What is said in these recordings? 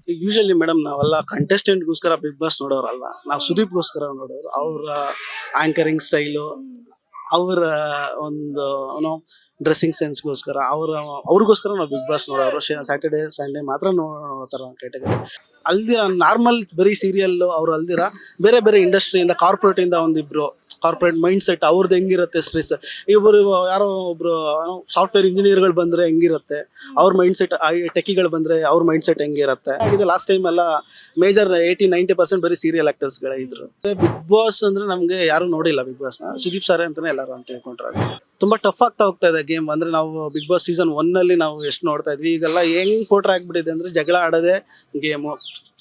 Usually madam ನಾವೆಲ್ಲ ಕಂಟೆಸ್ಟೆಂಟ್ಗೋಸ್ಕರ big boss ನೋಡೋರಲ್ಲ, ನಾವು ಸುದೀಪ್ಗೋಸ್ಕರ ನೋಡೋರು. ಅವರ ಆಂಕರಿಂಗ್ ಸ್ಟೈಲು, ಅವರ ಒಂದು ಏನೋ ಡ್ರೆಸ್ಸಿಂಗ್ ಸೆನ್ಸ್ಗೋಸ್ಕರ ಅವ್ರಿಗೋಸ್ಕರ ನಾವು ಬಿಗ್ ಬಾಸ್ ನೋಡೋರು. ಸ್ಯಾಟರ್ಡೆ ಸಂಡೇ ಮಾತ್ರ ನೋಡ್ತಾರ ಕ್ಯಾಟಗರಿ. ಅಲ್ದಿರ ನಾರ್ಮಲ್ ಬರೀ ಸೀರಿಯಲ್ ಅವ್ರು ಅಲ್ದಿರ ಬೇರೆ ಬೇರೆ ಇಂಡಸ್ಟ್ರಿಯಿಂದ ಕಾರ್ಪೊರೇಟಿಂದ ಒಂದಿಬ್ರು ಕಾರ್ಪೊರೇಟ್ ಮೈಂಡ್ ಸೆಟ್ ಅವ್ರದ್ದು ಹೆಂಗಿರುತ್ತೆ ಸ್ಟ್ರೆಸ್. ಇವರು ಯಾರೋ ಒಬ್ರು ಸಾಫ್ಟ್ವೇರ್ ಇಂಜಿನಿಯರ್ಗಳು ಬಂದ್ರೆ ಹೆಂಗಿರುತ್ತೆ ಅವ್ರ ಮೈಂಡ್ ಸೆಟ್, ಟೆಕಿಗಳು ಬಂದ್ರೆ ಅವ್ರ ಮೈಂಡ್ ಸೆಟ್ ಹೆಂಗಿರುತ್ತೆ. ಇದು ಲಾಸ್ಟ್ ಟೈಮ್ ಎಲ್ಲ ಮೇಜರ್ 80-90% ಬರೀ ಸೀರಿಯಲ್ ಆಕ್ಟರ್ಸ್ಗಳೇ ಇದ್ರು. ಬಿಗ್ ಬಾಸ್ ಅಂದ್ರೆ ನಮ್ಗೆ ಯಾರು ನೋಡಿಲ್ಲ ಬಿಗ್ ಬಾಸ್ ನ, ಸುದೀಪ್ ಸಾರೇ ಅಂತಾನೆ ಎಲ್ಲರೂ ಅಂತ ಹೇಳ್ಕೊಂಡ್ರೆ ತುಂಬಾ ಟಫ್ ಆಗ್ತಾ ಹೋಗ್ತಾ ಇದೆ ಗೇಮ್. ಅಂದ್ರೆ ನಾವು ಬಿಗ್ ಬಾಸ್ ಸೀಸನ್ 1 ಅಲ್ಲಿ ನಾವು ಎಷ್ಟು ನೋಡ್ತಾ ಇದ್ವಿ, ಈಗೆಲ್ಲ ಹೆಂಗ್ ಕೋಟ್ರ ಆಗ್ಬಿಟ್ಟಿದೆ ಅಂದ್ರೆ ಜಗಳ ಆಡೋದೇ ಗೇಮು,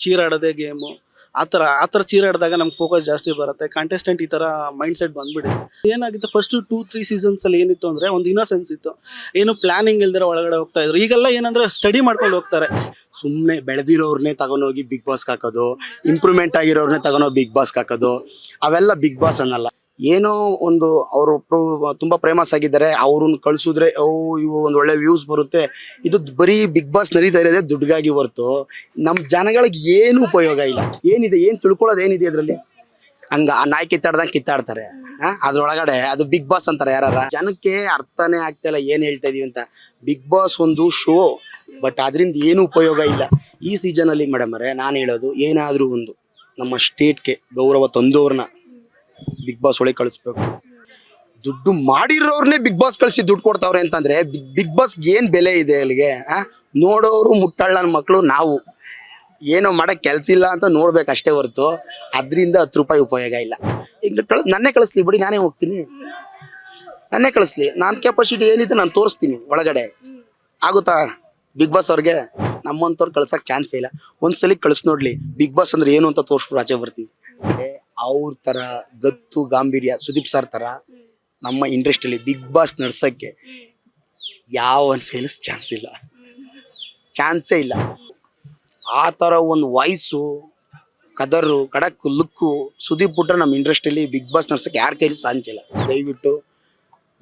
ಚೀರಾಡೋದೇ ಗೇಮು. ಆ ಥರ ಚೀರಾಡಿದಾಗ ನಮ್ಗೆ ಫೋಕಸ್ ಜಾಸ್ತಿ ಬರುತ್ತೆ. ಕಂಟೆಸ್ಟೆಂಟ್ ಈ ಥರ ಮೈಂಡ್ ಸೆಟ್ ಬಂದ್ಬಿಟ್ಟಿದೆ. ಏನಾಗಿತ್ತು ಫಸ್ಟ್ 2-3 ಸೀಸನ್ಸ್ ಅಲ್ಲಿ ಏನಿತ್ತು ಅಂದ್ರೆ ಒಂದು ಇನ್ನೋಸೆನ್ಸ್ ಇತ್ತು, ಏನು ಪ್ಲಾನಿಂಗ್ ಇಲ್ದಿರ ಒಳಗಡೆ ಹೋಗ್ತಾ ಇದ್ರು. ಈಗೆಲ್ಲ ಏನಂದ್ರೆ ಸ್ಟಡಿ ಮಾಡ್ಕೊಂಡು ಹೋಗ್ತಾರೆ. ಸುಮ್ಮನೆ ಬೆಳೆದಿರೋರ್ನೇ ತಗೊಂಡೋಗಿ ಬಿಗ್ ಬಾಸ್ಗೆ ಹಾಕೋದು, ಇಂಪ್ರೂವ್ಮೆಂಟ್ ಆಗಿರೋರ್ನೇ ತಗೊಂಡೋಗಿ ಬಿಗ್ ಬಾಸ್ಗೆ ಹಾಕೋದು, ಅವೆಲ್ಲ ಬಿಗ್ ಬಾಸ್ ಅನ್ನಲ್ಲ. ಏನೋ ಒಂದು ಅವರು ತುಂಬಾ ಫೇಮಸ್ ಆಗಿದ್ದಾರೆ, ಅವ್ರನ್ನ ಕಳ್ಸಿದ್ರೆ ಇವು ಒಂದು ಒಳ್ಳೆ ವ್ಯೂಸ್ ಬರುತ್ತೆ. ಇದು ಬರೀ ಬಿಗ್ ಬಾಸ್ ನಡೀತಾ ಇರೋದೇ ದುಡ್ಡಿಗಾಗಿ ಹೊರ್ತು ನಮ್ಮ ಜನಗಳಿಗೆ ಏನು ಉಪಯೋಗ ಇಲ್ಲ. ಏನಿದೆ, ಏನು ತಿಳ್ಕೊಳ್ಳೋದು ಏನಿದೆ ಅದರಲ್ಲಿ? ಹಂಗ ಆ ನಾಯಿ ಕಿತ್ತಾಡ್ದಂಗೆ ಕಿತ್ತಾಡ್ತಾರೆ. ಅದ್ರೊಳಗಡೆ ಅದು ಬಿಗ್ ಬಾಸ್ ಅಂತಾರೆ. ಯಾರ ಜನಕ್ಕೆ ಅರ್ಥನೇ ಆಗ್ತಾ ಇಲ್ಲ ಏನ್ ಹೇಳ್ತಾ ಇದೀವಿ ಅಂತ. ಬಿಗ್ ಬಾಸ್ ಒಂದು ಶೋ, ಬಟ್ ಅದರಿಂದ ಏನು ಉಪಯೋಗ ಇಲ್ಲ. ಈ ಸೀಸನ್ ಅಲ್ಲಿ ಮೇಡಮ್ ಅವರೇ ನಾನು ಹೇಳೋದು, ಏನಾದ್ರೂ ಒಂದು ನಮ್ಮ ಸ್ಟೇಟ್ಗೆ ಗೌರವ ತಂದೋರ್ನ ಬಿಗ್ ಬಾಸ್ ಒಳಗೆ ಕಳಿಸ್ಬೇಕು. ದುಡ್ಡು ಮಾಡಿರೋರ್ನೇ ಬಿಗ್ ಬಾಸ್ ಕಳಿಸಿ ದುಡ್ಡು ಕೊಡ್ತಾವ್ರೆ ಅಂತಂದ್ರೆ ಬಿಗ್ ಬಾಸ್ ಏನ್ ಬೆಲೆ ಇದೆ ಅಲ್ಲಿಗೆ? ನೋಡೋರು ಮುಟ್ಟಳ್ಳನ ಮಕ್ಕಳು ನಾವು, ಏನೋ ಮಾಡಕ್ ಕೆಲ್ಸ ಇಲ್ಲ ಅಂತ ನೋಡ್ಬೇಕಷ್ಟೇ ಹೊರ್ತು ಅದರಿಂದ 10 ರೂಪಾಯಿ ಉಪಯೋಗ ಇಲ್ಲ. ಈಗ ನನ್ನೇ ಕಳಿಸ್ಲಿ ಬಿಡಿ, ನಾನೇ ಹೋಗ್ತೀನಿ, ನನ್ನೇ ಕಳಿಸ್ಲಿ. ನನ್ನ ಕೆಪಾಸಿಟಿ ಏನಿದೆ ನಾನು ತೋರಿಸ್ತೀನಿ ಒಳಗಡೆ. ಆಗುತ್ತಾ ಬಿಗ್ ಬಾಸ್ ಅವ್ರಿಗೆ? ನಮ್ಮಂತವ್ರು ಕಳ್ಸಕ್ ಚಾನ್ಸೇ ಇಲ್ಲ. ಒಂದ್ಸಲಿ ಕಳ್ಸಿ ನೋಡ್ಲಿ ಬಿಗ್ ಬಾಸ್ ಅಂದ್ರೆ ಏನು ಅಂತ ತೋರಿಸ್ಬಿಟ್ಟು ಆಚೆ ಬರ್ತೀವಿ. ಅವ್ರ ತರ ಗತ್ತು ಗಾಂಭೀರ್ಯ ಸುದೀಪ್ ಸರ್ ತರ ನಮ್ಮ ಇಂಡಸ್ಟ್ರಿಯಲ್ಲಿ ಬಿಗ್ ಬಾಸ್ ನಡ್ಸಕ್ಕೆ ಯಾವ ಫೇಲ್ಸ್ ಚಾನ್ಸೇ ಇಲ್ಲ. ಆ ಥರ ಒಂದು ವಾಯ್ಸು, ಕದರು, ಕಡಕ್ ಲುಕ್ಕು ಸುದೀಪ್ ಬಿಟ್ರೆ ನಮ್ಮ ಇಂಡಸ್ಟ್ರಿಯಲ್ಲಿ ಬಿಗ್ ಬಾಸ್ ನಡ್ಸಕ್ಕೆ ಯಾರ ಕೈಲಿ ಸಾಂಚಿಲ್ಲ. ದಯವಿಟ್ಟು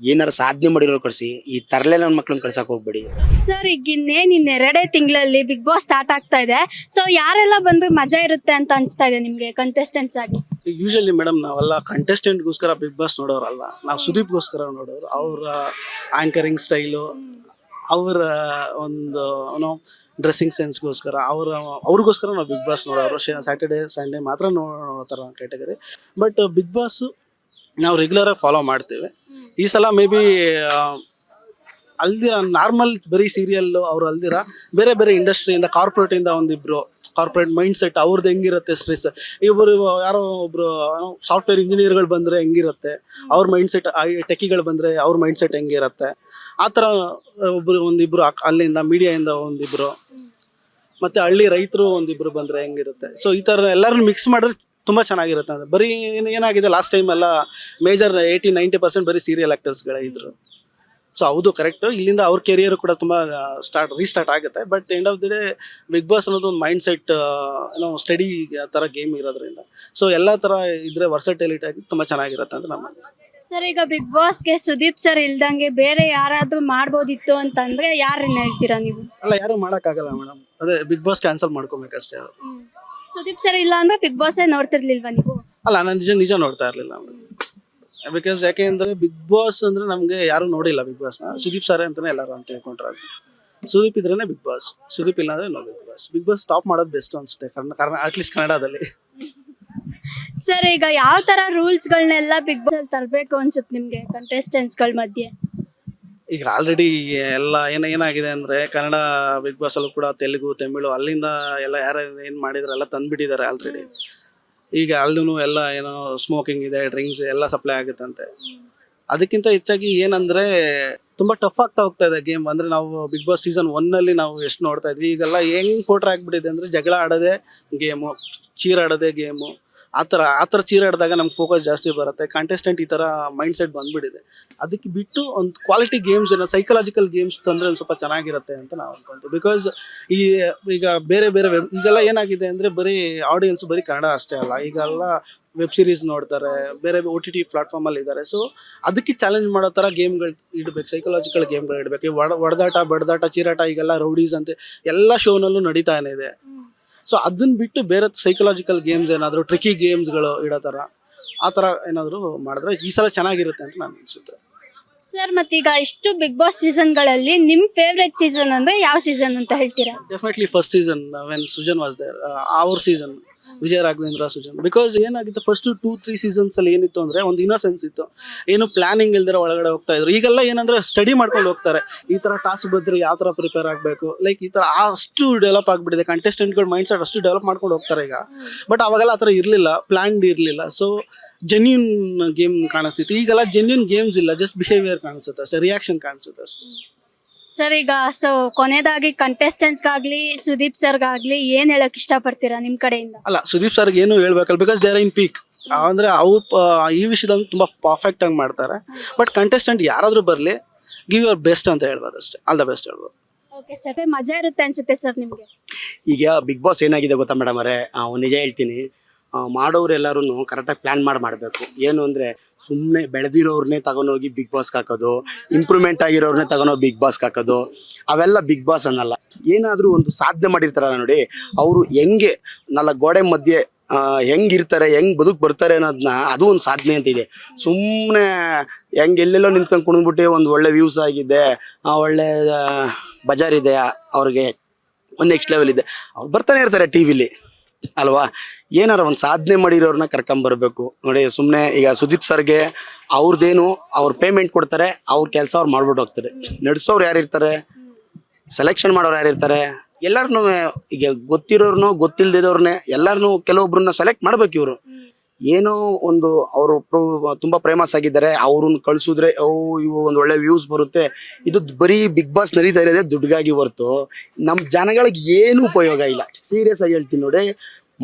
ಏನಾರು ಸಾಧನೆ ಮಾಡಿರೋ ಕಳಿಸಿ, ಈ ತರಲೆ ನನ್ನ ಮಕ್ಳನ್ನ ಕಳ್ಸಕ್ ಹೋಗ್ಬೇಡಿ ಸರ್. ಈಗ ಇನ್ನೇನು 2 ತಿಂಗಳಲ್ಲಿ ಬಿಗ್ ಬಾಸ್ ಸ್ಟಾರ್ಟ್ ಆಗ್ತಾ ಇದೆ. ಸೊ ಯಾರೆಲ್ಲ ಬಂದ್ರೆ ಮಜಾ ಇರುತ್ತೆ ಅಂತ ಅನಿಸ್ತಾ ಇದೆ ನಿಮಗೆ ಕಂಟೆಸ್ಟೆಂಟ್ಸ್ ಆಗಿ? ಯೂಶಲಿ ಮೇಡಮ್ ನಾವೆಲ್ಲ ಕಂಟೆಸ್ಟೆಂಟ್ಗೋಸ್ಕರ ಬಿಗ್ ಬಾಸ್ ನೋಡೋರಲ್ಲ, ನಾವು ಸುದೀಪ್ಗೋಸ್ಕರ ನೋಡೋರು. ಅವರ ಆಂಕರಿಂಗ್ ಸ್ಟೈಲು, ಅವರ ಒಂದು ಏನೋ ಡ್ರೆಸ್ಸಿಂಗ್ ಸೆನ್ಸ್ಗೋಸ್ಕರ ಅವ್ರಿಗೋಸ್ಕರ ನಾವು ಬಿಗ್ ಬಾಸ್ ನೋಡೋರು. ಸ್ಯಾಟರ್ಡೆ ಸಂಡೇ ಮಾತ್ರ ನೋಡ್ತಾರ ಕ್ಯಾಟಗರಿ. ಬಟ್ ಬಿಗ್ ಬಾಸ್ ನಾವು ರೆಗ್ಯುಲರಾಗಿ ಫಾಲೋ ಮಾಡ್ತೇವೆ. ಈ ಸಲ ಮೇ ಬಿ ಅಲ್ದಿರ ನಾರ್ಮಲ್ ಬರೀ ಸೀರಿಯಲ್ ಅವ್ರು ಅಲ್ದಿರ ಬೇರೆ ಬೇರೆ ಇಂಡಸ್ಟ್ರಿಯಿಂದ ಕಾರ್ಪೊರೇಟಿಂದ ಒಂದಿಬ್ರು ಕಾರ್ಪೊರೇಟ್ ಮೈಂಡ್ ಸೆಟ್ ಅವ್ರದ್ದು ಹೆಂಗಿರುತ್ತೆ ಸ್ಟ್ರೆಸ್. ಇವರು ಯಾರೋ ಒಬ್ರು ಸಾಫ್ಟ್ವೇರ್ ಇಂಜಿನಿಯರ್ಗಳು ಬಂದ್ರೆ ಹೆಂಗಿರುತ್ತೆ ಅವ್ರ ಮೈಂಡ್ ಸೆಟ್, ಟೆಕಿಗಳು ಬಂದ್ರೆ ಅವ್ರ ಮೈಂಡ್ ಸೆಟ್ ಹೆಂಗಿರುತ್ತೆ. ಆ ಥರ ಒಂದಿಬ್ರು ಅಲ್ಲಿಂದ ಮೀಡಿಯಾದಿಂದ ಒಂದಿಬ್ರು, ಮತ್ತೆ ಹಳ್ಳಿ ರೈತರು ಒಂದಿಬ್ರು ಬಂದ್ರೆ ಹೆಂಗಿರುತ್ತೆ. ಸೊ ಈ ಥರ ಎಲ್ಲರನ್ನು ಮಿಕ್ಸ್ ಮಾಡಿದ್ರೆ ತುಂಬಾ ಚೆನ್ನಾಗಿರುತ್ತೆ. ಅಂದ್ರೆ ಬರೀ ಏನಾಗಿದೆ ಲಾಸ್ಟ್ ಟೈಮ್ ಎಲ್ಲ ಮೇಜರ್ 80-90% ಬರೀ ಸೀರಿಯಲ್ ಆಕ್ಟರ್ಸ್ಗಳೇ ಇದ್ರು. ಸೊ ಹೌದು ಕರೆಕ್ಟ್, ಇಲ್ಲಿಂದ ಅವ್ರ ಕೆರಿಯರ್ ಕೂಡ ತುಂಬಾ ರೀಸ್ಟಾರ್ಟ್ ಆಗುತ್ತೆ. But end of the day Bigg Boss ಅನ್ನೋದು ಒಂದು ಮೈಂಡ್ ಸೆಟ್, ಏನೋ ಸ್ಟಡಿ ಥರ ಗೇಮ್ ಇರೋದ್ರಿಂದ ಸೊ ಎಲ್ಲ ಥರ ಇದ್ರೆ ವರ್ಸಟೈಲಿಟಿ ಆಗಿ ತುಂಬಾ ಚೆನ್ನಾಗಿರುತ್ತೆ ಅಂತ ನಮ್ಮ ಸರ್. ಈಗ ಬಿಗ್ ಬಾಸ್ಗೆ ಸುದೀಪ್ ಸರ್ ಇಲ್ದಂಗೆ ಬೇರೆ ಯಾರಾದ್ರೂ ಮಾಡ್ಬೋದಿತ್ತು ಅಂತಂದ್ರೆ ಯಾರನ್ನ ಹೇಳ್ತೀರಾ ನೀವು? ಅಲ್ಲ, ಯಾರು ಮಾಡೋಕ್ಕಾಗಲ್ಲ ಮೇಡಮ್, ಅದೇ ಬಿಗ್ ಬಾಸ್ ಕ್ಯಾನ್ಸಲ್ ಮಾಡ್ಕೊಬೇಕಷ್ಟೇ. ಸುದೀಪ್ ಸರ್ ಇಲ್ಲ ಅಂದ್ರೆ ಬಿಗ್ ಬಾಸ್ ನೋಡ್ತಿರ್ಲಿಲ್ವಾ ನೀವು? ಅಲ್ಲ, ನಾನು ನಿಜ ನೋಡ್ತಾ ಇರಲಿಲ್ಲ ಮೇಡಮ್. ಬಿಕಾಸ್ ಯಾಕೆಂದ್ರೆ ಬಿಗ್ ಬಾಸ್ ಅಂದ್ರೆ ನಮ್ಗೆ ಯಾರು ನೋಡಿಲ್ಲ ಬಿಗ್ ಬಾಸ್ನ. ಸುದೀಪ್ ಸಾರೇ ಅಂತಾನೆ ಎಲ್ಲರೂ ಅಂತ ಹೇಳ್ಕೊಂಡ್ರೆ ಸುದೀಪ್ ಇದ್ರೇನೆ ಬಿಗ್ ಬಾಸ್, ಸುದೀಪ್ ಇಲ್ಲ ಅಂದ್ರೆ no Bigg Boss. Bigg Boss stop ಮಾಡೋದು ಬೆಸ್ಟ್ ಅನ್ಸುತ್ತೆ, ಕಾರಣ ಅಟ್ಲೀಸ್ಟ್ ಕನ್ನಡದಲ್ಲಿ. ಸರ್, ಈಗ ಯಾವ ತರ ರೂಲ್ಸ್ಗಳನ್ನೆಲ್ಲ ಬಿಗ್ ಬಾಸ್ ಅಲ್ಲಿ ತರಬೇಕು ಅನ್ಸುತ್ತೆ ನಿಮ್ಗೆ ಕಂಟೆಸ್ಟೆಂಟ್ಸ್ಗಳ ಮಧ್ಯೆ? ಈಗ ಆಲ್ರೆಡಿ ಎಲ್ಲ ಏನಾಗಿದೆ ಅಂದ್ರೆ ಕನ್ನಡ ಬಿಗ್ ಬಾಸ್ ಅಲ್ಲೂ ಕೂಡ ತೆಲುಗು, ತಮಿಳು ಅಲ್ಲಿಂದ ಎಲ್ಲ ಯಾರು ಏನ್ ಮಾಡಿದ್ರೆ ಎಲ್ಲ ತಂದ್ಬಿಟ್ಟಿದ್ದಾರೆ ಆಲ್ರೆಡಿ. ಈಗ ಅಲ್ಲೂ ಎಲ್ಲ ಏನೋ ಸ್ಮೋಕಿಂಗ್ ಇದೆ, ಡ್ರಿಂಕ್ಸ್ ಎಲ್ಲ ಸಪ್ಲೈ ಆಗುತ್ತಂತೆ. ಅದಕ್ಕಿಂತ ಹೆಚ್ಚಾಗಿ ಏನಂದ್ರೆ ತುಂಬಾ ಟಫ್ ಆಗ್ತಾ ಹೋಗ್ತಾ ಇದೆ ಗೇಮ್. ಅಂದ್ರೆ ನಾವು ಬಿಗ್ ಬಾಸ್ ಸೀಸನ್ 1 ಅಲ್ಲಿ ನಾವು ಎಷ್ಟು ನೋಡ್ತಾ ಇದ್ವಿ, ಈಗೆಲ್ಲ ಹೆಂಗ್ ಕೋಟ್ರ ಆಗ್ಬಿಟ್ಟಿದೆ ಅಂದ್ರೆ ಜಗಳ ಆಡೋದೇ ಗೇಮು, ಚೀರಾಡೋದೇ ಗೇಮು. ಆ ಥರ ಚೀರಾಡಿದಾಗ ನಮ್ಗೆ ಫೋಕಸ್ ಜಾಸ್ತಿ ಬರುತ್ತೆ. ಕಂಟೆಸ್ಟೆಂಟ್ ಈ ಥರ ಮೈಂಡ್ ಸೆಟ್ ಬಂದ್ಬಿಟ್ಟಿದೆ. ಅದಕ್ಕೆ ಬಿಟ್ಟು ಒಂದು ಕ್ವಾಲಿಟಿ ಗೇಮ್ಸ್, ಸೈಕಲಾಜಿಕಲ್ ಗೇಮ್ಸ್ ತಂದರೆ ಒಂದು ಸ್ವಲ್ಪ ಚೆನ್ನಾಗಿರುತ್ತೆ ಅಂತ ನಾವು ಅನ್ಕೊಂತೀವಿ. ಬಿಕಾಸ್ ಈಗ ಬೇರೆ ಈಗೆಲ್ಲ ಏನಾಗಿದೆ ಅಂದರೆ ಬರೀ ಆಡಿಯನ್ಸ್ ಬರೀ ಕನ್ನಡ ಅಷ್ಟೇ ಅಲ್ಲ, ಈಗೆಲ್ಲ ವೆಬ್ ಸೀರೀಸ್ ನೋಡ್ತಾರೆ, ಬೇರೆ OTT ಪ್ಲಾಟ್ಫಾರ್ಮಲ್ಲಿ ಇದ್ದಾರೆ. ಸೊ ಅದಕ್ಕೆ ಚಾಲೆಂಜ್ ಮಾಡೋ ಥರ ಗೇಮ್ಗಳು ಇಡಬೇಕು, ಸೈಕಲಾಜಿಕಲ್ ಗೇಮ್ಗಳು ಇಡಬೇಕು. ಹೊಡೆದಾಟ, ಬಡದಾಟ, ಚೀರಾಟ ಈಗೆಲ್ಲ ರೌಡೀಸ್ ಅಂತೆ ಎಲ್ಲ ಶೋನಲ್ಲೂ ನಡೀತಾನೆ ಇದೆ. ಸೊ ಅದನ್ನ ಬಿಟ್ಟು ಬೇರೆ ಸೈಕಲಾಜಿಕಲ್ ಗೇಮ್ಸ್ ಏನಾದರೂ ಟ್ರಿಕಿ ಗೇಮ್ಸ್ಗಳು ಇಡೋ ಥರ ಆ ಥರ ಏನಾದರೂ ಮಾಡಿದ್ರೆ ಈ ಸಲ ಚೆನ್ನಾಗಿರುತ್ತೆ ಅಂತ ನಾನು ಅನಿಸುತ್ತೆ. ಸರ್ ಮತ್ತೀಗ ಇಷ್ಟು ಬಿಗ್ ಬಾಸ್ ಸೀಸನ್ಗಳಲ್ಲಿ ನಿಮ್ಮ ಫೇವ್ರೆಟ್ ಸೀಸನ್ ಅಂದ್ರೆ ಯಾವ ಸೀಸನ್ ಅಂತ ಹೇಳ್ತೀರಾ? Definitely first season when Sujan was there, ಅವ್ರ ಸೀಸನ್ ವಿಜಯ ರಾಘವೇಂದ್ರ ಸುಜನ್. ಬಿಕಾಸ್ ಏನಾಗಿತ್ತು ಫಸ್ಟ್ 2-3 ಸೀಸನ್ಸ್ ಅಲ್ಲಿ ಏನಿತ್ತು ಅಂದ್ರೆ ಒಂದು ಇನ್ನೋಸೆನ್ಸ್ ಇತ್ತು, ಏನು ಪ್ಲಾನಿಂಗ್ ಇಲ್ದಿರ ಒಳಗಡೆ ಹೋಗ್ತಾ ಇದ್ರು. ಈಗೆಲ್ಲ ಏನಂದ್ರೆ ಸ್ಟಡಿ ಮಾಡ್ಕೊಂಡು ಹೋಗ್ತಾರೆ, ಈ ತರ ಟಾಸ್ಕ್ ಬಂದ್ರೆ ಯಾವ ತರ ಪ್ರಿಪೇರ್ ಆಗಬೇಕು, ಲೈಕ್ ಈ ತರ ಅಷ್ಟು ಡೆವಲಪ್ ಆಗ್ಬಿಟ್ಟಿದೆ. ಕಂಟೆಸ್ಟೆಂಟ್ಗಳ ಮೈಂಡ್ ಸೆಟ್ ಅಷ್ಟು ಡೆವಲಪ್ ಮಾಡ್ಕೊಂಡು ಹೋಗ್ತಾರೆ ಈಗ. ಬಟ್ ಅವಾಗೆಲ್ಲ ಆ ಥರ ಇರಲಿಲ್ಲ, ಪ್ಲಾನ್ಡ್ ಇರಲಿಲ್ಲ. ಸೊ ಜೆನ್ಯೂನ್ ಗೇಮ್ ಕಾಣಿಸ್ತಿತ್ತು. ಈಗೆಲ್ಲ ಜೆನ್ಯೂನ್ ಗೇಮ್ಸ್ ಇಲ್ಲ, ಜಸ್ಟ್ ಬಿಹೇವಿಯರ್ ಕಾಣಿಸುತ್ತೆ ಅಷ್ಟೇ, ರಿಯಾಕ್ಷನ್ ಕಾಣಿಸುತ್ತೆ ಅಷ್ಟೇ. ಸರ್ ಈಗ ಸೊ ಕೊನೆಯದಾಗಿ ಕಂಟೆಸ್ಟೆಂಟ್ಸ್ಗಾಗ್ಲಿ ಸುದೀಪ್ ಸರ್ಗಾಗ್ಲಿ ಏನ್ ಹೇಳಕ್ ಇಷ್ಟಪಡ್ತೀರಾ ನಿಮ್ ಕಡೆಯಿಂದ? ಅಲ್ಲ, ಸುದೀಪ್ ಸರ್ಗೆ ಏನು ಹೇಳ್ಬೇಕಲ್ಲ, because they are in peak. ಅಂದ್ರೆ ಅವ್ರು ಈ ವಿಷಯದಲ್ಲಿ ತುಂಬಾ ಪರ್ಫೆಕ್ಟ್ ಆಗಿ ಮಾಡ್ತಾರೆ. ಬಟ್ ಕಂಟೆಸ್ಟೆಂಟ್ ಯಾರಾದ್ರೂ ಬರಲಿ, ಗಿವ್ ಯುವರ್ ಬೆಸ್ಟ್ ಅಂತ ಹೇಳ್ಬೋದು ಅಷ್ಟೇ, ಆಲ್ ದ ಬೆಸ್ಟ್ ಹೇಳ್ಬೋದು. ಓಕೆ ಸರ್, ಮಜಾ ಇರುತ್ತೆ ಅನ್ಸುತ್ತೆ ಸರ್ ನಿಮ್ಗೆ? ಈಗ ಬಿಗ್ ಬಾಸ್ ಏನಾಗಿದೆ ಗೊತ್ತಾ ಮೇಡಮ್ ಅವರೇ, ನಿಜ ಹೇಳ್ತೀನಿ, ಮಾಡೋರು ಎಲ್ಲರೂ ಕರೆಕ್ಟಾಗಿ ಪ್ಲ್ಯಾನ್ ಮಾಡಬೇಕು. ಏನು ಅಂದರೆ ಸುಮ್ಮನೆ ಬೆಳೆದಿರೋರ್ನೇ ತಗೊಂಡೋಗಿ ಬಿಗ್ ಬಾಸ್ಗೆ ಹಾಕೋದು, ಇಂಪ್ರೂವ್ಮೆಂಟ್ ಆಗಿರೋರ್ನೇ ತಗೊಂಡೋಗಿ ಬಿಗ್ ಬಾಸ್ಗೆ ಹಾಕೋದು, ಅವೆಲ್ಲ ಬಿಗ್ ಬಾಸ್ ಅನ್ನಲ್ಲ. ಏನಾದರೂ ಒಂದು ಸಾಧನೆ ಮಾಡಿರ್ತಾರಲ್ಲ ನೋಡಿ, ಅವರು ಹೆಂಗೆ 4 ಗೋಡೆ ಮಧ್ಯೆ ಹೆಂಗಿರ್ತಾರೆ, ಹೆಂಗೆ ಬದುಕು ಬರ್ತಾರೆ ಅನ್ನೋದನ್ನ, ಅದು ಒಂದು ಸಾಧನೆ ಅಂತ ಇದೆ. ಸುಮ್ಮನೆ ಹೆಂಗೆ ಎಲ್ಲೆಲ್ಲೋ ನಿಂತ್ಕೊಂಡು ಕುಣಿದ್ಬಿಟ್ಟು ಒಂದು ಒಳ್ಳೆ ವ್ಯೂಸ್ ಆಗಿದೆ, ಒಳ್ಳೆ ಬಜಾರಿದೆ, ಅವ್ರಿಗೆ ಒಂದು ನೆಕ್ಸ್ಟ್ ಲೆವೆಲ್ ಇದೆ, ಅವ್ರು ಬರ್ತಾನೆ ಇರ್ತಾರೆ ಟಿ ವಿಲಿ ಅಲ್ವಾ. ಏನಾರ ಒಂದು ಸಾಧನೆ ಮಾಡಿರೋರನ್ನ ಕರ್ಕೊಂಬರ್ಬೇಕು ನೋಡಿ. ಸುಮ್ಮನೆ ಈಗ ಸುದೀಪ್ ಸರ್ಗೆ ಅವ್ರದ್ದೇನು, ಅವ್ರು ಪೇಮೆಂಟ್ ಕೊಡ್ತಾರೆ, ಅವ್ರ ಕೆಲಸ ಅವ್ರು ಮಾಡ್ಬಿಟ್ಟು ಹೋಗ್ತಾರೆ. ನಡೆಸೋರು ಯಾರಿರ್ತಾರೆ, ಸೆಲೆಕ್ಷನ್ ಮಾಡೋರು ಯಾರಿರ್ತಾರೆ, ಎಲ್ಲರನ್ನೂ ಈಗ ಗೊತ್ತಿರೋರ್ನು ಗೊತ್ತಿಲ್ದಿರೋರ್ನೇ ಎಲ್ಲರನ್ನೂ ಕೆಲವೊಬ್ರನ್ನ ಸೆಲೆಕ್ಟ್ ಮಾಡ್ಬೇಕು. ಇವರು ಏನೋ ಒಂದು ಅವರು ತುಂಬ ಫೇಮಸ್ ಆಗಿದ್ದಾರೆ, ಅವ್ರನ್ನ ಕಳ್ಸಿದ್ರೆ ಇವು ಒಂದು ಒಳ್ಳೆ ವ್ಯೂಸ್ ಬರುತ್ತೆ. ಇದು ಬರೀ ಬಿಗ್ ಬಾಸ್ ನಡೀತಾ ಇರೋದೇ ದುಡ್ಡಿಗಾಗಿ ಹೊರ್ತು ನಮ್ಮ ಜನಗಳಿಗೆ ಏನೂ ಉಪಯೋಗ ಇಲ್ಲ. ಸೀರಿಯಸ್ ಆಗಿ ಹೇಳ್ತೀನಿ ನೋಡಿ,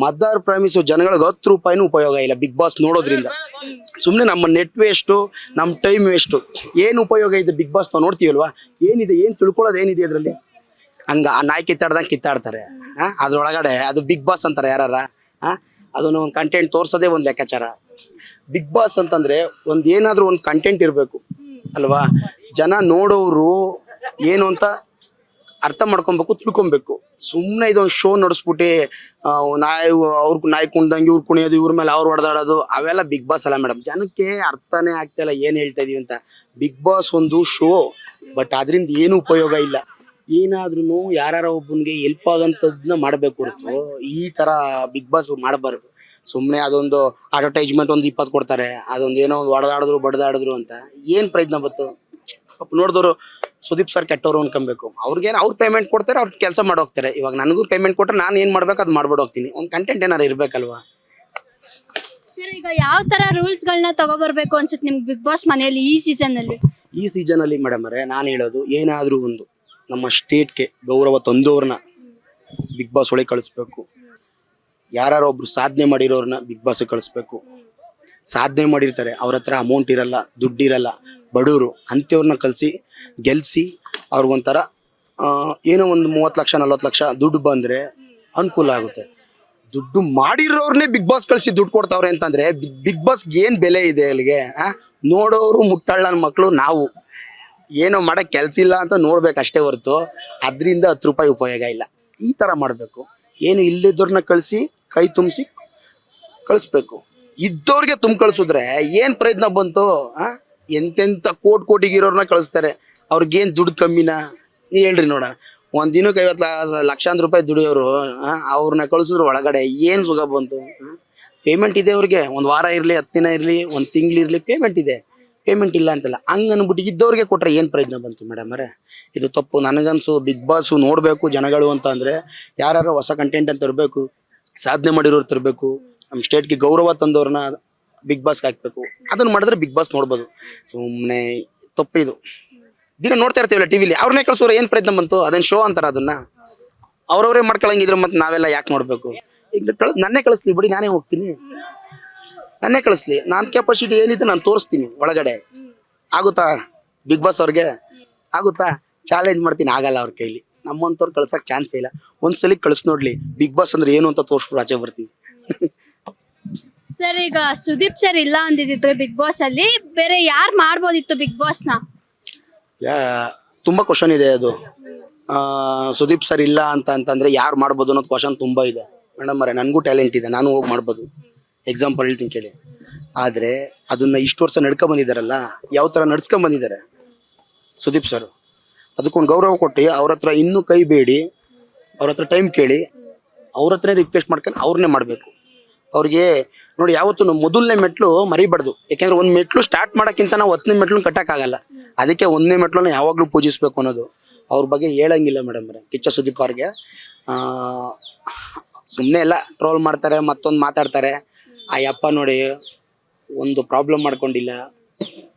ಮದರ್ ಪ್ರಾಮಿಸು ಜನಗಳಿಗೆ 10 ರೂಪಾಯಿನೂ ಉಪಯೋಗ ಇಲ್ಲ ಬಿಗ್ ಬಾಸ್ ನೋಡೋದ್ರಿಂದ. ಸುಮ್ಮನೆ ನಮ್ಮ ನೆಟ್ ವೇಸ್ಟು, ನಮ್ಮ ಟೈಮ್ ವೇಸ್ಟು. ಏನು ಉಪಯೋಗ ಇದೆ ಬಿಗ್ ಬಾಸ್ ನಾವು ನೋಡ್ತೀವಲ್ವಾ, ಏನಿದೆ, ಏನು ತಿಳ್ಕೊಳ್ಳೋದು ಏನಿದೆ ಅದರಲ್ಲಿ? ಹಂಗೆ ಆ ನಾಯಿ ಕಿತ್ತಾಡ್ದಂಗೆ ಕಿತ್ತಾಡ್ತಾರೆ. ಅದ್ರೊಳಗಡೆ ಅದು ಬಿಗ್ ಬಾಸ್ ಅಂತಾರೆ ಯಾರ? ಅದನ್ನು ಒಂದು ಕಂಟೆಂಟ್ ತೋರ್ಸೋದೇ ಒಂದು ಲೆಕ್ಕಾಚಾರ. ಬಿಗ್ ಬಾಸ್ ಅಂತಂದರೆ ಒಂದು ಏನಾದರೂ ಒಂದು ಕಂಟೆಂಟ್ ಇರಬೇಕು ಅಲ್ವಾ. ಜನ ನೋಡೋರು ಏನು ಅಂತ ಅರ್ಥ ಮಾಡ್ಕೊಬೇಕು, ತಿಳ್ಕೊಬೇಕು. ಸುಮ್ಮನೆ ಇದೊಂದು ಶೋ ನಡೆಸ್ಬಿಟ್ಟು ನಾಯಿ ಕುಣ್ದಂಗೆ ಇವ್ರು ಕುಣಿಯೋದು, ಇವ್ರ ಮೇಲೆ ಅವ್ರು ಹೊಡೆದಾಡೋದು, ಅವೆಲ್ಲ ಬಿಗ್ ಬಾಸ್ ಅಲ್ಲ ಮೇಡಮ್. ಜನಕ್ಕೆ ಅರ್ಥನೇ ಆಗ್ತಾಯಿಲ್ಲ ಏನು ಹೇಳ್ತಾ ಇದೀವಿ ಅಂತ. ಬಿಗ್ ಬಾಸ್ ಒಂದು ಶೋ, ಬಟ್ ಅದರಿಂದ ಏನು ಉಪಯೋಗ ಇಲ್ಲ. ಏನಾದ್ರೂ ಯಾರ ಒಬ್ಬನಿಗೆ ಹೆಲ್ಪ್ ಆಗೋಂಥದ್ದನ್ನ ಮಾಡಬೇಕು ಹೊರತು ಈ ಥರ ಬಿಗ್ ಬಾಸ್ ಮಾಡಬಾರ್ದು. ಸುಮ್ಮನೆ ಅದೊಂದು ಅಡ್ವರ್ಟೈಸ್ಮೆಂಟ್ ಒಂದು 20 ಕೊಡ್ತಾರೆ, ಅದೊಂದು ಏನೋ ಒಂದು ಹೊಡೆದಾಡಿದ್ರು ಬಡ್ದಾಡಿದ್ರು ಅಂತ ಏನು ಪ್ರಯತ್ನ ಬಂತು? ನೋಡಿದವರು ಸುದೀಪ್ ಸರ್ ಕೆಟ್ಟವರು ಅನ್ಕೊಬೇಕು. ಅವ್ರಿಗೇನು ಅವ್ರು ಪೇಮೆಂಟ್ ಕೊಡ್ತಾರೆ, ಅವ್ರು ಕೆಲಸ ಮಾಡೋಗ್ತಾರೆ. ಇವಾಗ ನನಗೂ ಪೇಮೆಂಟ್ ಕೊಟ್ಟರೆ ನಾನು ಏನು ಮಾಡ್ಬೇಕು ಅದು ಮಾಡ್ಬಿಟ್ಟು ಹೋಗ್ತೀನಿ. ಒಂದು ಕಂಟೆಂಟ್ ಏನಾರು ಇರಬೇಕಲ್ವಾ. ಸರ್ ಈಗ ಯಾವ ತರ ರೂಲ್ಸ್ಗಳನ್ನ ತಗೊಬರ್ಬೇಕು ಅನ್ಸುತ್ತೆ ನಿಮ್ಗೆ ಬಿಗ್ ಬಾಸ್ ಮನೆಯಲ್ಲಿ ಈ ಸೀಸನ್ನಲ್ಲಿ? ಈ ಸೀಸನಲ್ಲಿ ಮೇಡಮ್ ಅವರೇ ನಾನು ಹೇಳೋದು, ಏನಾದರೂ ಒಂದು ನಮ್ಮ ಸ್ಟೇಟ್ಗೆ ಗೌರವ ತಂದವ್ರನ್ನ ಬಿಗ್ ಬಾಸ್ ಒಳಗೆ ಕಳಿಸ್ಬೇಕು. ಯಾರು ಒಬ್ರು ಸಾಧನೆ ಮಾಡಿರೋರನ್ನ ಬಿಗ್ ಬಾಸ್ಗೆ ಕಳಿಸ್ಬೇಕು. ಸಾಧನೆ ಮಾಡಿರ್ತಾರೆ, ಅವ್ರ ಹತ್ರ ಅಮೌಂಟ್ ಇರಲ್ಲ, ದುಡ್ಡಿರಲ್ಲ, ಬಡವರು ಅಂಥವ್ರನ್ನ ಗೆಲ್ಲಿಸಿ ಅವ್ರಿಗೊಂಥರ ಏನೋ ಒಂದು 30 ಲಕ್ಷ 40 ಲಕ್ಷ ದುಡ್ಡು ಬಂದರೆ ಅನುಕೂಲ ಆಗುತ್ತೆ. ದುಡ್ಡು ಮಾಡಿರೋರ್ನೇ ಬಿಗ್ ಬಾಸ್ ಕಳಿಸಿ ದುಡ್ಡು ಕೊಡ್ತಾವ್ರೆ ಅಂತಂದರೆ ಬಿಗ್ ಬಾಸ್ಗೆ ಏನು ಬೆಲೆ ಇದೆ ಅಲ್ಲಿಗೆ? ನೋಡೋರು ಮುಟ್ಟಳ್ಳನ ಮಕ್ಕಳು ನಾವು. ಏನೋ ಮಾಡೋಕ್ಕೆ ಕೆಲಸ ಇಲ್ಲ ಅಂತ ನೋಡ್ಬೇಕಷ್ಟೇ ಹೊರತು ಅದರಿಂದ 10 ರೂಪಾಯಿ ಉಪಯೋಗ ಇಲ್ಲ. ಈ ಥರ ಮಾಡಬೇಕು. ಏನು ಇಲ್ಲಿದ್ದವ್ರನ್ನ ಕಳಿಸಿ ಕೈ ತುಂಬಿಸಿ ಕಳಿಸ್ಬೇಕು. ಇದ್ದವ್ರಿಗೆ ಕಳಿಸಿದ್ರೆ ಏನು ಪ್ರಯತ್ನ ಬಂತು? ಎಂತೆಂಥ ಕೋಟಿಗಿರೋರನ್ನ ಕಳಿಸ್ತಾರೆ, ಅವ್ರಿಗೇನು ದುಡ್ಡು ಕಮ್ಮಿನಾ? ನೀವು ಹೇಳ್ರಿ ನೋಡೋಣ. ಒಂದು ದಿನಕ್ಕೆ 50 ಲಕ್ಷಾಂತರ ರೂಪಾಯಿ ದುಡಿಯೋರು ಅವ್ರನ್ನ ಕಳಿಸಿದ್ರು ಒಳಗಡೆ ಏನು ಸುಖ ಬಂತು? ಪೇಮೆಂಟ್ ಇದೆ ಅವ್ರಿಗೆ, ಒಂದು ವಾರ ಇರಲಿ, 10 ದಿನ ಇರಲಿ, ಒಂದು ತಿಂಗಳಿರಲಿ, ಪೇಮೆಂಟ್ ಇದೆ. ಪೇಮೆಂಟ್ ಇಲ್ಲ ಅಂತಲ್ಲ, ಹಂಗೆ ಅಂದ್ಬಿಟ್ಟು ಇದ್ದವ್ರಿಗೆ ಕೊಟ್ಟರೆ ಏನು ಪ್ರಯತ್ನ ಬಂತು ಮೇಡಮ್ ಅವರೇ? ಇದು ತಪ್ಪು. ನನಗನ್ಸು ಬಿಗ್ ಬಾಸು ನೋಡಬೇಕು ಜನಗಳು ಅಂತ ಅಂದರೆ ಯಾರು ಹೊಸ ಕಂಟೆಂಟ್ ಅಂತ ತರಬೇಕು, ಸಾಧನೆ ಮಾಡಿರೋರು ತರಬೇಕು, ನಮ್ಮ ಸ್ಟೇಟ್ಗೆ ಗೌರವ ತಂದವ್ರನ್ನ ಬಿಗ್ ಬಾಸ್ಗೆ ಹಾಕಬೇಕು. ಅದನ್ನು ಮಾಡಿದ್ರೆ ಬಿಗ್ ಬಾಸ್ ನೋಡ್ಬೋದು. ಸುಮ್ಮನೆ ತಪ್ಪಿದು. ದಿನ ನೋಡ್ತಾ ಇರ್ತೀವಲ್ಲ ಟಿ ವಿಲಿ, ಅವ್ರನ್ನೇ ಕಳಿಸೋರು ಏನು ಪ್ರಯತ್ನ ಬಂತು? ಅದನ್ನು ಶೋ ಅಂತಾರೆ. ಅದನ್ನು ಅವ್ರವರೇ ಮಾಡ್ಕೊಳಂಗಿದ್ರು ಮತ್ತು ನಾವೆಲ್ಲ ಯಾಕೆ ನೋಡಬೇಕು? ಈಗ ನನ್ನೇ ಕಳಿಸ್ಲಿ ಬಿಡಿ, ನಾನೇ ಹೋಗ್ತೀನಿ, ನನ್ನೇ ಕಳಿಸ್ಲಿ. ನನ್ನ ಕೆಪಾಸಿಟಿ ಏನಿದೆ ನಾನು ತೋರಿಸ್ತೀನಿ ಒಳಗಡೆ. ಆಗುತ್ತಾ ಬಿಗ್ ಬಾಸ್ ಅವ್ರಿಗೆ? ಆಗುತ್ತಾ? ಚಾಲೆಂಜ್ ಮಾಡ್ತೀನಿ, ಆಗಲ್ಲ ಅವ್ರ ಕೈಲಿ. ನಮ್ಮಂಥವ್ರು ಕಳ್ಸೋಕೆ ಚಾನ್ಸೇ ಇಲ್ಲ. ಒಂದ್ಸಲಿ ಕಳಿಸ್ ನೋಡ್ಲಿ ಬಿಗ್ ಬಾಸ್ ಅಂದ್ರೆ ಏನು ಅಂತ ತೋರಿಸ್ಬಿಟ್ಟು ಆಚೆ ಬರ್ತೀವಿ. ಸರ್ ಈಗ ಸುದೀಪ್ ಸರ್ ಇಲ್ಲ ಅಂದಿದ್ರೆ ಬಿಗ್ ಬಾಸ್ ಅಲ್ಲಿ ಬೇರೆ ಯಾರು ಮಾಡ್ಬೋದಿತ್ತು ಬಿಗ್ ಬಾಸ್ನ? ತುಂಬ ಕ್ವಶನ್ ಇದೆ ಅದು. ಸುದೀಪ್ ಸರ್ ಇಲ್ಲ ಅಂತಂದ್ರೆ ಯಾರು ಮಾಡ್ಬೋದು ಅನ್ನೋದು ಕ್ವಶನ್ ತುಂಬ ಇದೆ. ಮೇಡಮ್ ಅವರೇ ನನಗೂ ಟ್ಯಾಲೆಂಟ್ ಇದೆ, ನಾನು ಹೋಗಿ ಮಾಡ್ಬೋದು. ಎಕ್ಸಾಂಪಲ್ ಹೇಳ್ತೀನಿ ಕೇಳಿ. ಆದರೆ ಅದನ್ನು ಇಷ್ಟು ವರ್ಷ ನಡ್ಕೊಂಡ್ ಬಂದಿದ್ದಾರಲ್ಲ, ಯಾವ ಥರ ನಡ್ಸ್ಕೊಂಡ್ ಬಂದಿದ್ದಾರೆ ಸುದೀಪ್ ಸರ್, ಅದಕ್ಕೊಂದು ಗೌರವ ಕೊಟ್ಟು ಅವ್ರ ಹತ್ರ ಇನ್ನೂ ಕೈ ಬೇಡಿ, ಅವ್ರ ಹತ್ರ ಟೈಮ್ ಕೇಳಿ, ಅವ್ರ ಹತ್ರನೇ ರಿಕ್ವೆಸ್ಟ್ ಮಾಡ್ಕೊಂಡು ಅವ್ರನ್ನೇ ಮಾಡಬೇಕು. ಅವ್ರಿಗೆ ನೋಡಿ, ಯಾವತ್ತೂ ಮೊದಲನೇ ಮೆಟ್ಲು ಮರಿಬಾರ್ದು. ಯಾಕೆಂದ್ರೆ ಒಂದು ಮೆಟ್ಲು ಸ್ಟಾರ್ಟ್ ಮಾಡೋಕ್ಕಿಂತ ನಾವು 10ನೇ ಮೆಟ್ಲು ಕಟ್ಟಕ್ಕಾಗಲ್ಲ. ಅದಕ್ಕೆ 1ನೇ ಮೆಟ್ಲನ್ನ ಯಾವಾಗಲೂ ಪೂಜಿಸ್ಬೇಕು ಅನ್ನೋದು. ಅವ್ರ ಬಗ್ಗೆ ಹೇಳಂಗಿಲ್ಲ ಮೇಡಮ್ ಅವರೇ. ಕಿಚ್ಚ ಸುದೀಪ್ ಅವ್ರಿಗೆ ಸುಮ್ಮನೆ ಎಲ್ಲ ಟ್ರೋಲ್ ಮಾಡ್ತಾರೆ, ಮತ್ತೊಂದು ಮಾತಾಡ್ತಾರೆ. ಆ ಯಪ್ಪ ನೋಡಿ, ಒಂದು ಪ್ರಾಬ್ಲಮ್ ಮಾಡ್ಕೊಂಡಿಲ್ಲ,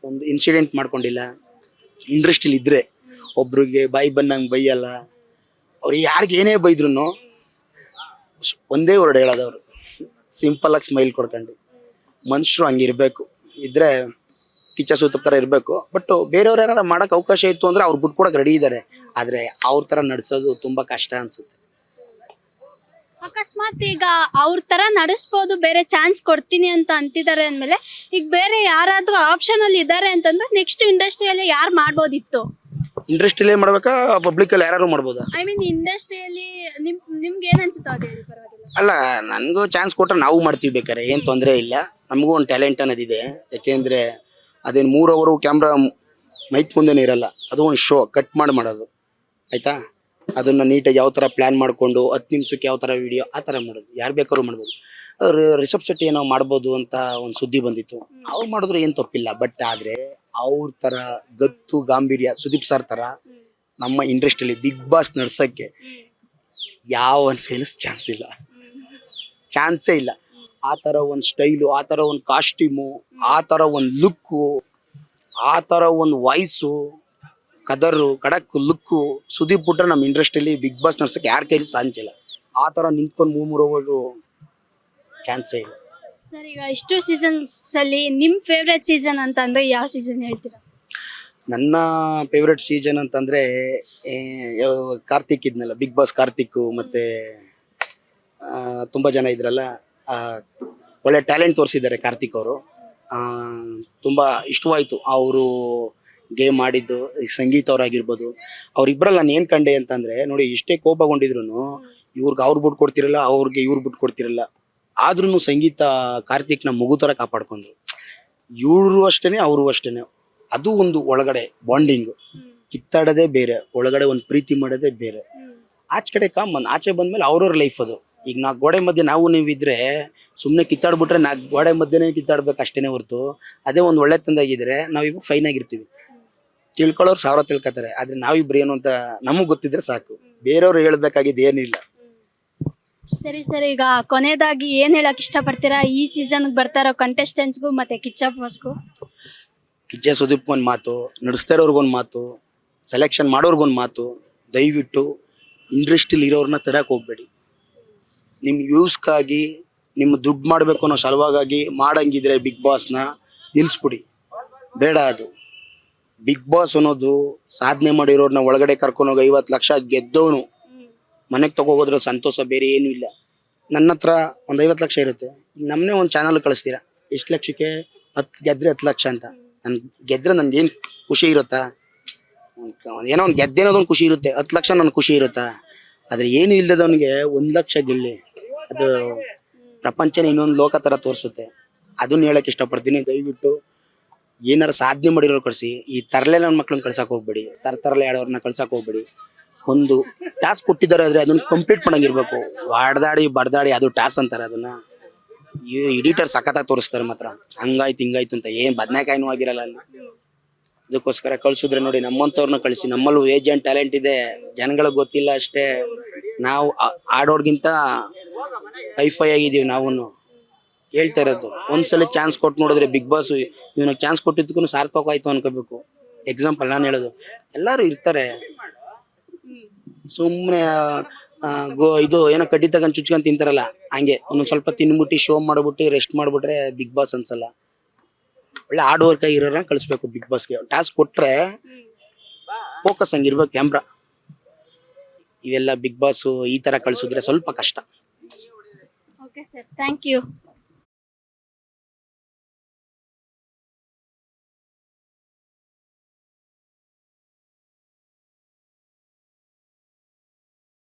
ಒಂದು ಇನ್ಸಿಡೆಂಟ್ ಮಾಡ್ಕೊಂಡಿಲ್ಲ. ಇಂಡಸ್ಟ್ರಿಲಿ ಇದ್ದರೆ ಒಬ್ರಿಗೆ ಬಾಯಿ ಬಂದಂಗೆ ಬೈಯಲ್ಲ. ಅವ್ರು ಯಾರಿಗೆ ಏನೇ ಬೈದ್ರು ಒಂದೇ ವರ್ಡ್ ಹೇಳೋದವ್ರು, ಸಿಂಪಲಾಗಿ ಸ್ಮೈಲ್ ಕೊಡ್ಕೊಂಡು. ಮನುಷ್ಯರು ಹಂಗಿರ್ಬೇಕು, ಇದ್ರೆ ಕಿಚ್ಚ ಸುದೀಪ್ ಥರ ಇರಬೇಕು. ಬಟ್ ಬೇರೆಯವ್ರು ಯಾರು ಮಾಡೋಕೆ ಅವಕಾಶ ಇತ್ತು ಅಂದರೆ ಅವ್ರು ಬಿಟ್ಟು ಕೊಡೋಕೆ ರೆಡಿ ಇದ್ದಾರೆ. ಆದರೆ ಅವ್ರ ಥರ ನಡೆಸೋದು ತುಂಬ ಕಷ್ಟ ಅನಿಸುತ್ತೆ. ಅಕಸ್ಮಾತ್ ಈಗ ಅವ್ರ ತರ ನಡೆಸ್ಬೋದು, ಬೇರೆ ಚಾನ್ಸ್ ಕೊಡ್ತೀನಿ ಅಂತ ಅಂತಿದ್ದಾರೆ ಅಂದ್ಮೇಲೆ, ಈಗ ಬೇರೆ ಯಾರಾದ್ರೂ ಆಪ್ಷನ್ ಅಲ್ಲಿ ಇದ್ದಾರೆ ಅಂತಂದ್ರೆ ನೆಕ್ಸ್ಟ್ ಇಂಡಸ್ಟ್ರಿಯಲ್ಲಿ ಯಾರು ಮಾಡ್ಬೋದಿತ್ತು? ಇಂಡಸ್ಟ್ರಿಲೇ ಮಾಡ್ಬೇಕಾ, ಪಬ್ಲಿಕಲ್ಲಿ ಯಾರು ಮಾಡ್ಬೋದಾ? ಐ ಮೀನ್ ಇಂಡಸ್ಟ್ರಿಯಲ್ಲಿ ನಿಮ್ಗೆ ಏನ್ ಅನ್ಸುತ್ತೋ ಅದೇ ಹೇಳಿ, ಪರವಾಗಿಲ್ಲ. ಅಲ್ಲ, ನನಗೂ ಚಾನ್ಸ್ ಕೊಟ್ಟರೆ ನಾವು ಮಾಡ್ತೀವಿ ಬೇಕಾರೆ, ಏನು ತೊಂದರೆ ಇಲ್ಲ. ನಮಗೂ ಒಂದು ಟ್ಯಾಲೆಂಟ್ ಅನ್ನೋದಿದೆ. ಯಾಕೆಂದರೆ ಅದೇನು 3 ಅವರು ಕ್ಯಾಮ್ರಾ ಮೈಕ್ ಮುಂದೆನೇ ಇರಲ್ಲ. ಅದು ಒಂದು ಶೋ ಕಟ್ ಮಾಡೋದು, ಆಯಿತಾ? ಅದನ್ನು ನೀಟಾಗಿ ಯಾವ ಥರ ಪ್ಲ್ಯಾನ್ ಮಾಡಿಕೊಂಡು 10 ನಿಮಿಷಕ್ಕೆ ಯಾವ ಥರ ವೀಡಿಯೋ, ಆ ಥರ ಮಾಡೋದು. ಯಾರು ಬೇಕಾದ್ರೂ ಮಾಡ್ಬೋದು. ರಿಷಬ್ ಶೆಟ್ಟಿ ಏನೋ ಮಾಡ್ಬೋದು ಅಂತ ಒಂದು ಸುದ್ದಿ ಬಂದಿತ್ತು. ಅವ್ರು ಮಾಡಿದ್ರು ಏನು ತಪ್ಪಿಲ್ಲ. ಬಟ್ ಆದರೆ ಅವ್ರ ಥರ ಗತ್ತು ಗಾಂಭೀರ್ಯ ಸುದೀಪ್ ಸರ್ ಥರ ನಮ್ಮ ಇಂಡಸ್ಟ್ರಿಯಲ್ಲಿ ಬಿಗ್ ಬಾಸ್ ನಡ್ಸೋಕ್ಕೆ ಯಾವ ಫೇಲ್ಸ್ ಚಾನ್ಸೇ ಇಲ್ಲ. ಆ ಥರ ಒಂದು ಸ್ಟೈಲು, ಆ ಥರ ಒಂದು ಕಾಸ್ಟ್ಯೂಮು, ಆ ಥರ ಒಂದು ಲುಕ್ಕು, ಆ ಥರ ಒಂದು ವಾಯ್ಸು, ಕದರು ಕಡಕ್ ಲುಕ್ಕು ಸುದೀಪ್ ಬಿಟ್ರೆ ನಮ್ಮ ಇಂಡಸ್ಟ್ರಿಯಲ್ಲಿ ಬಿಗ್ ಬಾಸ್ ನಡ್ಸೋಕ್ಕೆ ಯಾರ ಕೈಲಿ ಸಾಂಚಿಲ್ಲ. ಆ ಥರ ನಿಂತ್ಕೊಂಡು 3 ಅವರು ಚಾನ್ಸೇ ಇಲ್ಲ. ಸರ್, ಈಗ ಇಷ್ಟು ಸೀಸನ್ಸ್ ಅಲ್ಲಿ ನಿಮ್ ಫೇವ್ರೆಟ್ ಸೀಸನ್ ಅಂತ ಅಂದ್ರೆ ಯಾವ ಸೀಸನ್ ಹೇಳ್ತೀರಾ? ನನ್ನ ಫೇವ್ರೆಟ್ ಸೀಸನ್ ಅಂತಂದರೆ ಕಾರ್ತಿಕ್ ಇದ್ನಲ್ಲ, ಬಿಗ್ ಬಾಸ್ ಕಾರ್ತಿಕ್ಕು, ಮತ್ತು ತುಂಬ ಜನ ಇದ್ರಲ್ಲ, ಒಳ್ಳೆ ಟ್ಯಾಲೆಂಟ್ ತೋರಿಸಿದ್ದಾರೆ ಕಾರ್ತಿಕ್ ಅವರು. ತುಂಬ ಇಷ್ಟವಾಯಿತು ಅವರು ಗೇಮ್ ಆಡಿದ್ದು. ಸಂಗೀತ ಅವರಾಗಿರ್ಬೋದು, ಅವರಿಬ್ಬರಲ್ಲಿ ನಾನು ಏನು ಕಂಡೆ ಅಂತಂದರೆ, ನೋಡಿ, ಎಷ್ಟೇ ಕೋಪಗೊಂಡಿದ್ರು ಇವ್ರಿಗೆ ಅವ್ರು ಬಿಟ್ಟು ಕೊಡ್ತಿರಲ್ಲ, ಅವ್ರಿಗೆ ಇವ್ರು ಬಿಟ್ಟು ಕೊಡ್ತಿರಲ್ಲ. ಆದ್ರೂ ಸಂಗೀತ ಕಾರ್ತಿಕ್ನ ಮಗು ಥರ ಕಾಪಾಡ್ಕೊಂಡ್ರು. ಇವರು ಅಷ್ಟೇ, ಅವರು ಅಷ್ಟೇ. ಅದು ಒಂದು ಒಳಗಡೆ ಬಾಂಡಿಂಗು, ಕಿತ್ತಾಡೋದೇ ಬೇರೆ, ಒಳಗಡೆ ಒಂದು ಪ್ರೀತಿ ಮಾಡೋದೇ ಬೇರೆ. ಆಚೆ ಕಡೆ ಕಾಮನ್, ಆಚೆ ಬಂದಮೇಲೆ ಅವ್ರವ್ರ ಲೈಫ್ ಅದು. ಈಗ 4 ಗೋಡೆ ಮಧ್ಯೆ ನಾವು ನೀವಿದ್ರೆ ಸುಮ್ಮನೆ ಕಿತ್ತಾಡ್ಬಿಟ್ರೆ 4 ಗೋಡೆ ಮಧ್ಯೆನೇ ಕಿತ್ತಾಡ್ಬೇಕು ಅಷ್ಟೇ ಹೊರತು, ಅದೇ ಒಂದು ಒಳ್ಳೆ ತಂದಾಗಿದ್ರೆ ನಾವಿಬ್ಬರು ಫೈನ್ ಆಗಿರ್ತೀವಿ. ತಿಳ್ಕೊಳ್ಳೋರು 1000 ತಿಳ್ಕೊತಾರೆ. ಆದರೆ ನಾವಿಬ್ರು ಏನು ಅಂತ ನಮಗೆ ಗೊತ್ತಿದ್ರೆ ಸಾಕು, ಬೇರೆಯವ್ರು ಹೇಳ್ಬೇಕಾಗಿದ್ದು ಏನಿಲ್ಲ. ಸರಿ, ಈಗ ಕೊನೆಯದಾಗಿ ಏನ್ ಹೇಳಕ್ ಇಷ್ಟಪಡ್ತೀರಾ ಈ ಸೀಸನ್ಗೆ ಬರ್ತಾ ಇರೋ ಕಂಟೆಸ್ಟೆಂಟ್ಸ್ಗೂ ಮತ್ತೆ ಕಿಚ್ಚ ಬಾಸ್ಗೂ? ಕಿಚ್ಚ ಸುದೀಪ್ಗೊಂದು ಮಾತು, ನಡೆಸ್ತಾ ಇರೋರ್ಗೊಂದು ಮಾತು, ಸೆಲೆಕ್ಷನ್ ಮಾಡೋರ್ಗೊಂದು ಮಾತು, ದಯವಿಟ್ಟು ಇಂಡಸ್ಟ್ರಿಲಿ ಇರೋರನ್ನ ತರಕ್ಕೆ ಹೋಗ್ಬೇಡಿ. ನಿಮ್ಮ ವ್ಯೂಸ್ಗಾಗಿ, ನಿಮ್ಮ ದುಡ್ಡು ಮಾಡಬೇಕು ಅನ್ನೋ ಸಲುವಾಗಿ ಮಾಡಂಗಿದ್ರೆ ಬಿಗ್ ಬಾಸ್ನ ನಿಲ್ಲಿಸ್ಬಿಡಿ. ಬೇಡ. ಅದು ಬಿಗ್ ಬಾಸ್ ಅನ್ನೋದು ಸಾಧನೆ ಮಾಡಿರೋರನ್ನ ಒಳಗಡೆ ಕರ್ಕೊಂಡೋಗಿ 50 ಲಕ್ಷ ಗೆದ್ದವನು ಮನೆಗೆ ತಗೋಗೋದ್ರಲ್ಲಿ ಸಂತೋಷ ಬೇರೆ ಏನೂ ಇಲ್ಲ. ನನ್ನ ಹತ್ರ ಒಂದು 50 ಲಕ್ಷ ಇರುತ್ತೆ, ಈಗ ನಮ್ಮನ್ನೇ ಒಂದು ಚಾನಲ್ ಕಳಿಸ್ತೀರಾ, ಎಷ್ಟು ಲಕ್ಷಕ್ಕೆ 10 ಗೆದ್ರೆ 10 ಲಕ್ಷ ಅಂತ. ನಾನು ಗೆದ್ರೆ ನನ್ಗೆ ಏನು ಖುಷಿ ಇರುತ್ತಾ? ಏನೋ ಒಂದು ಗೆದ್ದೆ ಅನ್ನೋದೊಂದು ಖುಷಿ ಇರುತ್ತೆ, 10 ಲಕ್ಷ ನನಗೆ ಖುಷಿ ಇರುತ್ತಾ? ಆದರೆ ಏನು ಇಲ್ಲದವನಿಗೆ 1 ಲಕ್ಷ ಗೆಲ್ಲಿ, ಅದು ಪ್ರಪಂಚನ ಇನ್ನೊಂದು ಲೋಕ ಥರ ತೋರಿಸುತ್ತೆ. ಅದನ್ನ ಹೇಳಕ್ಕೆ ಇಷ್ಟಪಡ್ತೀನಿ. ದಯವಿಟ್ಟು ಏನಾರು ಸಾಧನೆ ಮಾಡಿರೋರು ಕಳಿಸಿ, ಈ ತರಲೆ ನನ್ನ ಮಕ್ಳನ್ನ ಕಳ್ಸಕ್ಕೆ ಹೋಗ್ಬೇಡಿ, ತರಲೆ ಆಡೋರನ್ನ ಕಳ್ಸಕ್ಕೆ ಹೋಗ್ಬೇಡಿ. ಒಂದು ಟಾಸ್ಕ್ ಕೊಟ್ಟಿದ್ದಾರೆ ಆದರೆ ಅದನ್ನು ಕಂಪ್ಲೀಟ್ ಮಾಡಂಗಿರ್ಬೇಕು. ಹೊಡೆದಾಡಿ ಬಡ್ದಾಡಿ ಅದು ಟಾಸ್ ಅಂತಾರೆ, ಅದನ್ನು ಎಡಿಟರ್ ಸಖತ್ತಾಗಿ ತೋರಿಸ್ತಾರೆ. ಮಾತ್ರ ಹಂಗಾಯ್ತು ಹಿಂಗಾಯ್ತು ಅಂತ ಏನು ಬದನೆಕಾಯಿನೂ ಆಗಿರಲ್ಲ ಅಲ್ಲಿ. ಅದಕ್ಕೋಸ್ಕರ ಕಳ್ಸಿದ್ರೆ ನೋಡಿ, ನಮ್ಮಂಥವ್ರನ್ನ ಕಳಿಸಿ. ನಮ್ಮಲ್ಲೂ ಏಜೆಂಟ್ ಟ್ಯಾಲೆಂಟ್ ಇದೆ, ಜನಗಳಿಗೆ ಗೊತ್ತಿಲ್ಲ ಅಷ್ಟೇ. ನಾವು ಆಡೋರ್ಗಿಂತ ಹೈಫೈ ಆಗಿದ್ದೀವಿ. ನಾವು ಹೇಳ್ತಾ ಇರೋದು, ಒಂದ್ಸಲ ಚಾನ್ಸ್ ಕೊಟ್ಟು ನೋಡಿದ್ರೆ ಬಿಗ್ ಬಾಸ್ ಇವನಿಗೆ ಚಾನ್ಸ್ ಕೊಟ್ಟಿದ್ದಕ್ಕೂ ಸಾರ್ಥಕ ಆಯ್ತು ಅನ್ಕೋಬೇಕು. ಎಕ್ಸಾಂಪಲ್ ನಾನು ಹೇಳೋದು, ಎಲ್ಲರೂ ಇರ್ತಾರೆ ಸುಮ್ಮನೆ ಇದು ಏನೋ ಕಡ್ಡಿ ತಗೊಂಡು ಚುಚ್ಕೊಂಡು ತಿಂತಾರಲ್ಲ, ಹಂಗೆ ಒಂದೊಂದು ಸ್ವಲ್ಪ ತಿನ್ಬಿಟ್ಟು ಶೋ ಮಾಡ್ಬಿಟ್ಟು ರೆಸ್ಟ್ ಮಾಡಿಬಿಟ್ರೆ ಬಿಗ್ ಬಾಸ್ ಅನ್ಸಲ್ಲ. ಒಳ್ಳೆ ಹಾರ್ಡ್ ವರ್ಕ್ ಆಗಿರೋರನ್ನ ಕಳಿಸ್ಬೇಕು ಬಿಗ್ ಬಾಸ್ಗೆ. ಟಾಸ್ಕ್ ಕೊಟ್ಟರೆ ಫೋಕಸ್ ಹಂಗಿರ್ಬೇಕು ಕ್ಯಾಮ್ರಾ. ಇವೆಲ್ಲ ಬಿಗ್ ಬಾಸ್ ಈ ಥರ ಕಳಿಸಿದ್ರೆ ಸ್ವಲ್ಪ ಕಷ್ಟ. Okay sir, thank you.